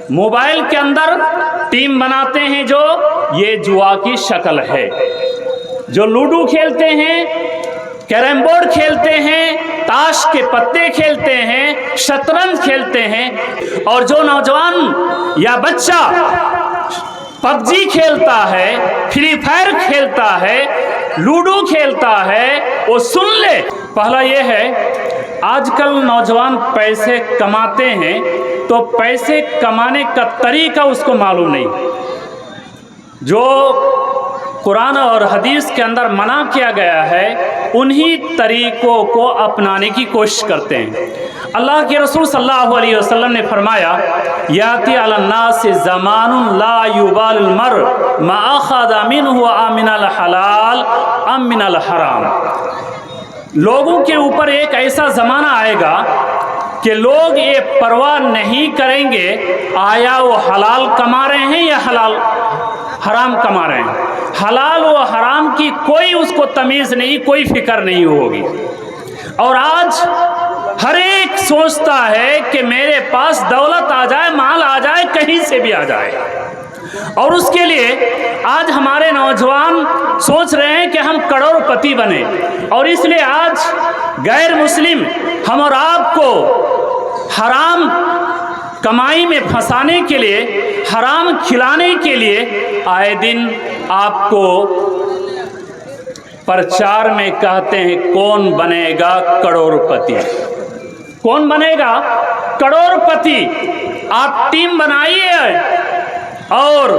Mobile کے اندر team بناتے ہیں جو یہ جوا کی شکل ہے. جو لوڈو کھیلتے ہیں، کیرم بورڈ کھیلتے ہیں، تاش کے پتے کھیلتے ہیں، شطرنج کھیلتے ہیں، اور جو نوجوان یا بچہ پب جی کھیلتا ہے، فری فائر کھیلتا ہے، لوڈو کھیلتا ہے، وہ سن لے. پہلا یہ ہے آج کل نوجوان پیسے کماتے ہیں تو پیسے کمانے کا طریقہ اس کو معلوم نہیں. جو قرآن اور حدیث کے اندر منع کیا گیا ہے انہی طریقوں کو اپنانے کی کوشش کرتے ہیں. اللہ کے رسول صلی اللہ علیہ وسلم نے فرمایا یاتی علی الناس زمان لا یبال المرء ما اخذ منه امن الحلال ام من الحرام. لوگوں کے اوپر ایک ایسا زمانہ آئے گا کہ لوگ یہ پرواہ نہیں کریں گے آیا وہ حلال کما رہے ہیں یا حرام کما رہے ہیں. حلال و حرام کی کوئی اس کو تمیز نہیں، کوئی فکر نہیں ہوگی. اور آج ہر ایک سوچتا ہے کہ میرے پاس دولت آ جائے، مال آ جائے، کہیں سے بھی آ جائے، اور اس کے لیے آج ہمارے نوجوان سوچ رہے ہیں کہ ہم کروڑ پتی بنیں. اور اس لیے آج غیر مسلم ہم اور آپ کو حرام کمائی میں پھنسانے کے لیے، حرام کھلانے کے لیے آئے دن آپ کو پرچار میں کہتے ہیں کون بنے گا کروڑ پتی، کون بنے گا کروڑ پتی. آپ ٹیم بنائیے اور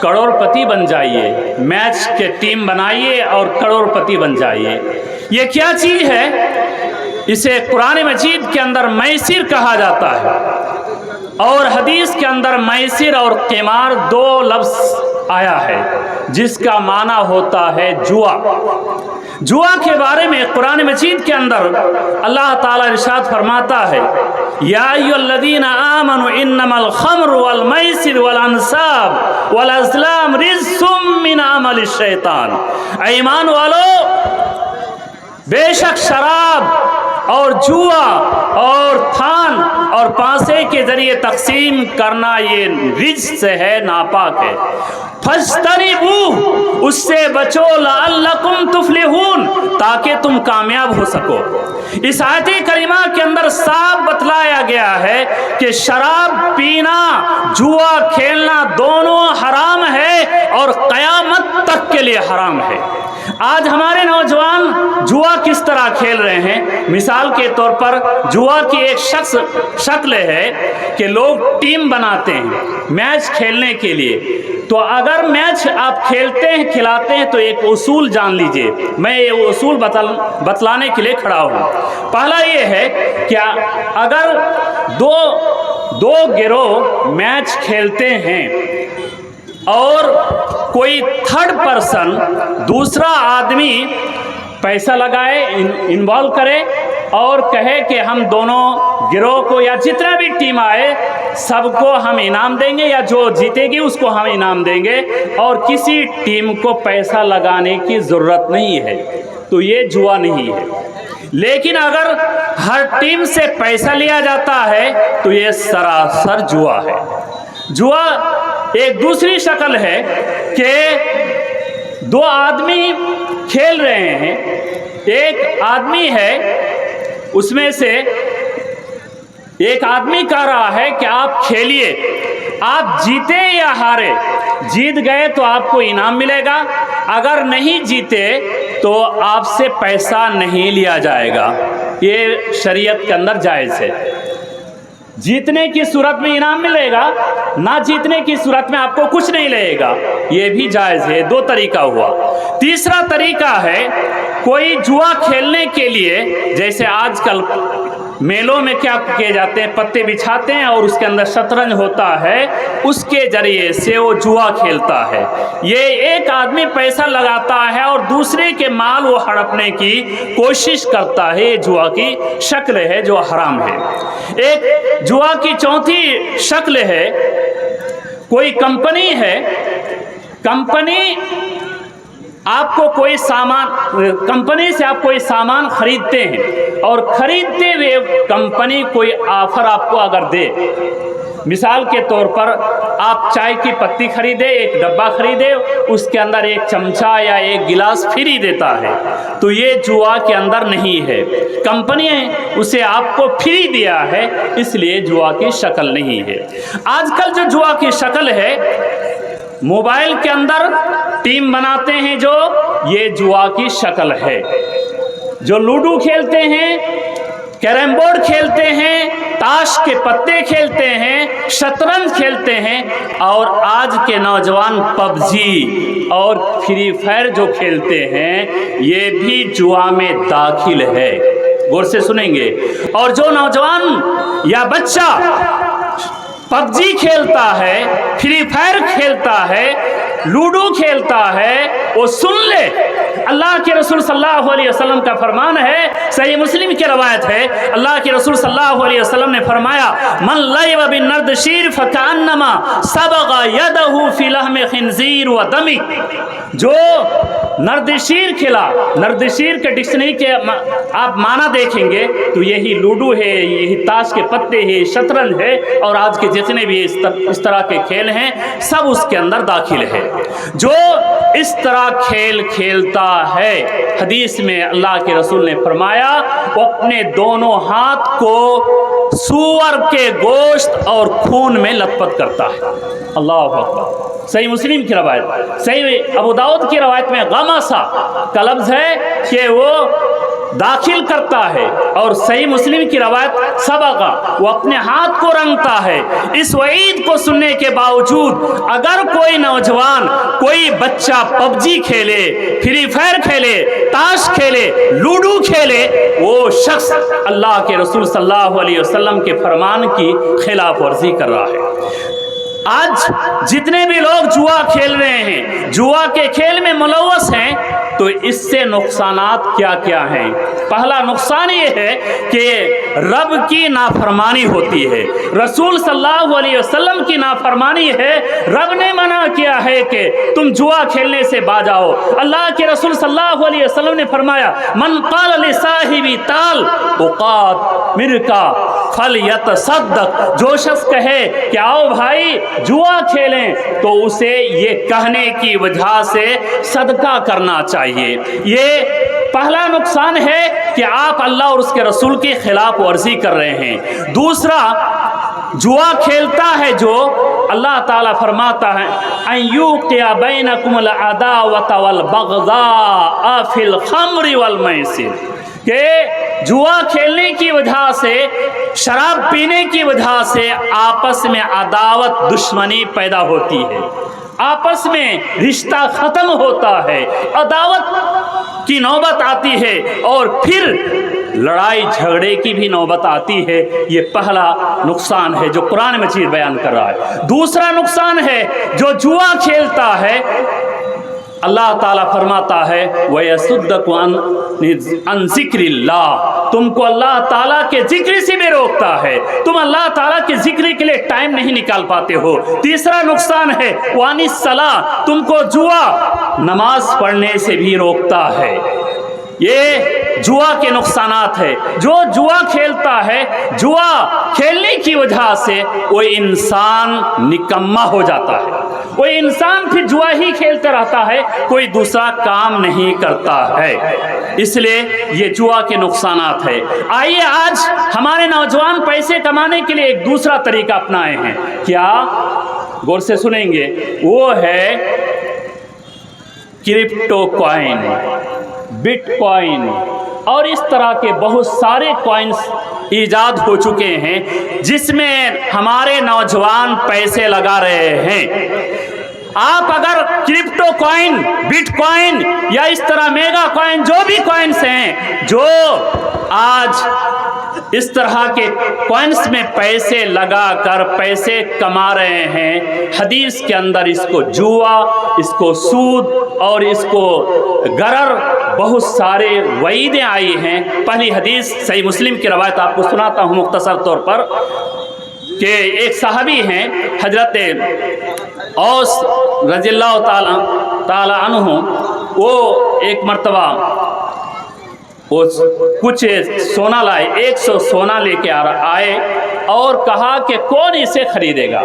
کروڑ پتی بن جائیے، میچ کے ٹیم بنائیے اور کروڑ پتی بن جائیے. یہ کیا چیز ہے؟ اسے قرآن مجید کے اندر میسر کہا جاتا ہے، اور حدیث کے اندر میسر اور قمار دو لفظ آیا ہے جس کا معنی ہوتا ہے جوا. جوا کے بارے میں قرآن مجید کے اندر اللہ تعالیٰ ارشاد فرماتا ہے یا ایھا الذین آمنوا انما الخمر والمیسر والانصاب والازلام رجس من عمل الشیطان. اے ایمان والو، بے شک شراب اور جوا اور تھان اور پانسے کے ذریعے تقسیم کرنا یہ رجس ہے، ناپاک ہے. فاجتنبوہ، اس سے بچو، لعلکم تفلحون، تاکہ تم کامیاب ہو سکو. اس آیت کریمہ کے اندر صاف بتلایا گیا ہے کہ شراب پینا، جوا کھیلنا دونوں حرام ہے اور قیامت تک کے لیے حرام ہے. آج ہمارے نوجوان جوا کس طرح کھیل رہے ہیں؟ مثال کے طور پر جوا کی ایک شکل ہے کہ لوگ ٹیم بناتے ہیں میچ کھیلنے کے لیے. تو اگر میچ آپ کھیلتے ہیں، کھلاتے ہیں، تو ایک اصول جان لیجئے. میں یہ اصول بتلانے کے لیے کھڑا ہوں. پہلا یہ ہے کہ اگر دو گروہ میچ کھیلتے ہیں اور کوئی تھرڈ پرسن، دوسرا آدمی پیسہ لگائے، انوالو کرے اور کہے کہ ہم دونوں گروہ کو یا جتنا بھی ٹیم آئے سب کو ہم انعام دیں گے، یا جو جیتے گی اس کو ہم انعام دیں گے، اور کسی ٹیم کو پیسہ لگانے کی ضرورت نہیں ہے، تو یہ جوا نہیں ہے. لیکن اگر ہر ٹیم سے پیسہ لیا جاتا ہے تو یہ سراسر جوا ہے. جوا ایک دوسری شکل ہے کہ دو آدمی کھیل رہے ہیں. ایک آدمی ہے، اس میں سے ایک آدمی کہہ رہا ہے کہ آپ کھیلیے، آپ جیتے یا ہارے، جیت گئے تو آپ کو انعام ملے گا، اگر نہیں جیتے تو آپ سے پیسہ نہیں لیا جائے گا. یہ شریعت کے اندر جائز ہے. جیتنے کی صورت میں انعام ملے گا، نہ جیتنے کی صورت میں آپ کو کچھ نہیں لگے گا، یہ بھی جائز ہے. دو طریقہ ہوا. تیسرا طریقہ ہے کوئی جوا کھیلنے کے لیے، جیسے آج کل میلوں میں کیا کیے جاتے ہیں، پتے بچھاتے ہیں اور اس کے اندر شطرنج ہوتا ہے، اس کے ذریعے سے وہ جوا کھیلتا ہے. یہ ایک آدمی پیسہ لگاتا ہے اور دوسرے کے مال وہ ہڑپنے کی کوشش کرتا ہے. یہ جوا کی شکل ہے جو حرام ہے. ایک جوا کی چوتھی شکل ہے، کوئی کمپنی ہے، کمپنی آپ کو کوئی سامان، کمپنی سے آپ کوئی سامان خریدتے ہیں اور خریدتے ہوئے کمپنی کوئی آفر آپ کو اگر دے، मिसाल के तौर पर आप चाय की पत्ती खरीदे, एक डब्बा खरीदे, उसके अंदर एक चमचा या एक गिलास फ्री देता है, तो ये जुआ के अंदर नहीं है। कंपनी ने उसे आपको फ्री दिया है, इसलिए जुआ की शक्ल नहीं है। आजकल जो जुआ की शक्ल है, मोबाइल के अंदर टीम बनाते हैं, जो ये जुआ की शक्ल है। जो लूडो खेलते हैं, कैरम बोर्ड खेलते हैं, ताश के पत्ते खेलते हैं, शतरंज खेलते हैं, और आज के नौजवान पबजी और फ्री फायर जो खेलते हैं, ये भी जुआ में दाखिल है। गौर से सुनेंगे। और जो नौजवान या बच्चा पबजी खेलता है, फ्री फायर खेलता है, लूडो खेलता है, वो सुन ले, अल्लाह के रसूल सल्लल्लाहु अलैहि वसल्लम का फरमान है, सही मुस्लिम की रवायत है, अल्लाह के रसूल सल्लल्लाहु अलैहि वसल्लम ने फरमाया, मन लइब बिन नर्दशीर फकान्नमा सबगा यदहु फी लहम खिंजीर व दमी। जो नर्दशीर खेला, नर्दशीर के डिक्शनरी के आप माना देखेंगे तो यही लूडो है, यही ताश के पत्ते हैं, शतरंज है, और आज के जितने भी इस तरह के खेल हैं, सब उसके अंदर दाखिल है। जो इस तरह खेल खेलता है, हदीस में अल्लाह के रसूल ने फरमाया, वो अपने दोनों हाथ को सूअर के गोश्त और खून में लथपथ करता है। अल्लाह अकबर। सही मुस्लिम की रवायत, सही अबू दाऊद की रवायत में गमासा का लफ्ज़ है कि वो दाखिल करता है, और सही मुस्लिम की रवायत सबका, वो अपने हाथ को रंगता है। इस वईद को सुनने के बावजूद अगर कोई नौजवान, कोई बच्चा पबजी खेले, फ्री फायर खेले, ताश खेले, लूडो खेले, वो शख्स अल्लाह के रसूल सल्लल्लाहु अलैहि वसल्लम के फरमान की खिलाफ वर्जी कर रहा है। आज जितने भी लोग जुआ खेल रहे हैं, जुआ के खेल में मुलव्वस हैं, तो इससे नुकसानात क्या क्या हैं। पहला नुकसान ये है कि रब की नाफरमानी होती है, रसूल सल्लल्लाहु अलैहि वसल्लम की नाफरमानी है। रब ने मना किया है कि तुम जुआ खेलने से बाजाओ। अल्लाह के रसूल सल्लल्लाहु अलैहि वसल्लम ने फरमाया, मन क़ाल लिसाहिबी ताल उक़ात मिरका फलयतसद्दक़। जो शख्स कहे कि आओ भाई जुआ खेलें, तो उसे ये कहने की वजह से सदका करना चाहिए। ये पहला नुकसान है कि आप अल्लाह और उसके रसूल के खिलाफ वर्जी कर रहे हैं। दूसरा, जुआ खेलता है जो, अल्लाह ताला फरमाता है, अय्युक़िया बैनकुमुल अदावत वल बग़ज़ा फ़िल ख़म्रि वल मैसिर, कि जुआ खेलने की वजह से, शराब पीने की वजह से आपस में अदावत, दुश्मनी पैदा होती है, आपस में रिश्ता ख़त्म होता है, अदावत की नौबत आती है, और फिर लड़ाई झगड़े की भी नौबत आती है। ये पहला नुकसान है जो कुरान मजीद बयान कर रहा है। दूसरा नुकसान है, जो जुआ खेलता है, अल्लाह ताला फरमाता है, वयसुद्दकु अन ज़िक्रिल्लाह, तुमको अल्लाह ताला के जिक्र से भी रोकता है, तुम अल्लाह ताला के जिक्र के लिए टाइम नहीं निकाल पाते हो। तीसरा नुकसान है, वानिस सलाह, तुमको जुआ नमाज पढ़ने से भी रोकता है। ये जुआ के नुकसानात है। जो जुआ खेलता है, जुआ खेलने की वजह से वो इंसान निकम्मा हो जाता है, वो इंसान फिर जुआ ही खेलता रहता है, कोई दूसरा काम नहीं करता है। इसलिए ये जुआ के नुकसानात है। आइए आज हमारे नौजवान पैसे कमाने के लिए एक दूसरा तरीका अपनाए हैं। क्या? गौर से सुनेंगे। वो है क्रिप्टो कॉइन, बिटकॉइन, और इस तरह के बहुत सारे कॉइन्स ईजाद हो चुके हैं जिसमें हमारे नौजवान पैसे लगा रहे हैं। आप अगर क्रिप्टो कॉइन, बिटकॉइन या इस तरह मेगा कॉइन, जो भी कॉइन्स हैं, जो आज इस तरह के कॉइन्स में पैसे लगाकर पैसे कमा रहे हैं, हदीस के अंदर इसको जुआ, इसको सूद और इसको गरर बहुत सारे वईदें आई हैं। पहली हदीस सही मुस्लिम की रवायत आपको सुनाता हूँ मुख्तसर तौर पर, कि एक सहाबी हैं हजरत औस रज़ियल्लाहु ताला अन्हु, वो एक मर्तबा وہ کچھ سونا لائے، 100 سونا لے کے آئے اور کہا کہ کون اسے خریدے گا؟